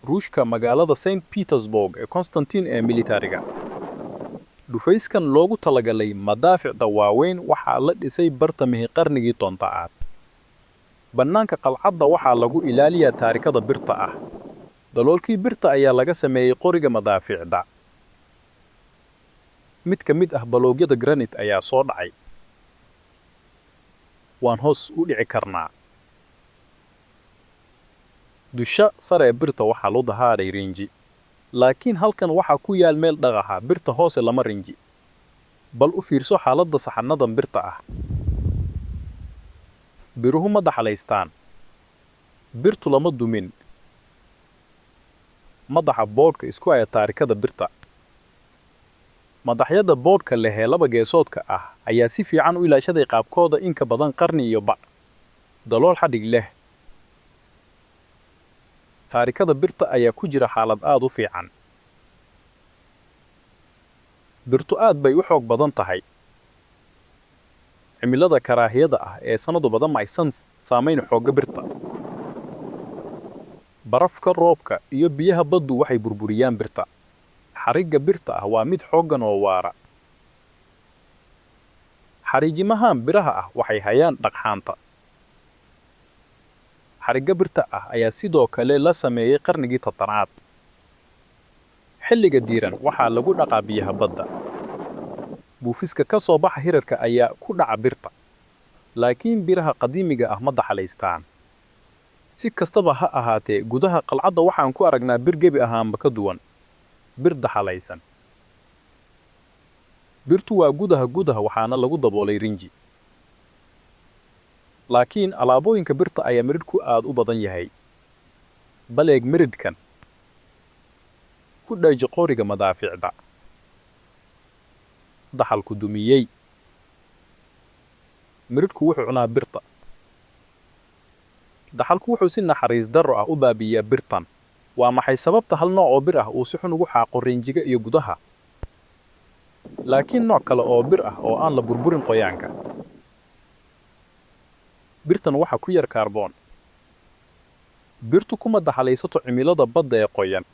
ruushka magaalada St Petersburg ee Constantine ee militariga. Dhufayskan loogu talagalay madaaficda waaweyn waxaa la dhisay bartamihii qarnigii 10aad. Bannaanka qalcadda waxaa lagu ilaaliyaa taarikada birta ah. Daloolkii birta ayaa laga sameeyay qoriga madaaficda. Mid ka mid ah baloogyada granite ayaa soo dhacay. Waan hoos u dhici karnaa. Dusha sare ee birta waxaa loo dahaaray rinji. Laakiin halkan waxaa ku yaal meel dhagaxa birta hoose lama rinji. Bal u fiirso xaaladda saxanada birta ah. Biruhu ma daxalaystaan. Birtu lama dumin. Madaxa boodhka isku haya taarikada birta. Madaxyada boodhka leh ee laba geesoodka ah ayaa si fiican u ilaashaday qaabkooda in ka badan qarni iyo bac. Dalool xadhig leh. Taarikada birta ayaa ku jira xaalad aad u fiican. Birtu aad bay u xoog badan tahay. Cimilada karaahiyada ah ee sanado badan ma aysan saameyn xoogga birta. Barafka roobka iyo biyaha baddu waxay burburiyaan birta. Xarigga birta ah waa mid xooggan oo waara. Xariijimahan biraha ah waxay hayaan dhagxaanta. Xarigga birta ah ayaa sidoo kale la sameeyay qarnigii 10aad. Xilliga diiran waxaa lagu dhaqaa biyaha badda. Buufiska ka soo baxa hirarka ayaa ku dhaca birta. Laakiin biraha qadiimiga ah ma daxalaystaan. Si kastaba ha ahaatee, gudaha qalcadda waxaan ku aragnaa bir gebi ahaanba ka duwan. Bir daxalaysan. Birtu waa gudaha waxaana lagu daboolay rinji. Laakiin alaabooyinka birta ayaa miridhku aad u badan yahay. Baleeg miridhkan. Ku dhayji qoriga madaaficda. Daxalku dumiyey. Miridhku wuxuu cunaa birta. Daxalku wuxuu si naxariis darro ah u baabi'iyaa birtan. Waa maxay sababta hal nooc oo bir ah uu si xun ugu xaaqo rinjiga iyo gudaha? Laakiin nooc kale oo bir ah oo aan la burburin qoyaanka. Birtan waxa ku yar kaarboon. Birtu kuma daxalaysato cimilada badda ee qoyan.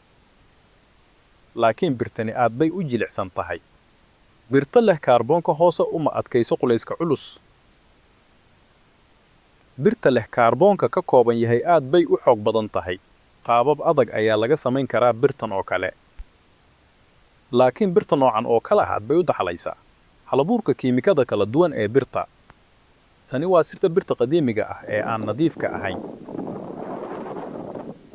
Laakiin birtani aad bay u jilicsan tahay. Birta leh kaarboonka hoose uma adkayso culayska culus. Birta leh kaarboonka ka kooban yahay aad bay u xoog badan tahay. Qaabab adag ayaa laga samayn karaa birtan oo kale. Laakiin birta noocan oo kale aad bay u daxalaysaa. Halabuurka kiimikada kala duwan ee birta. Tani waa sirta birta qadiimiga ah ee aan nadiifka ahayn.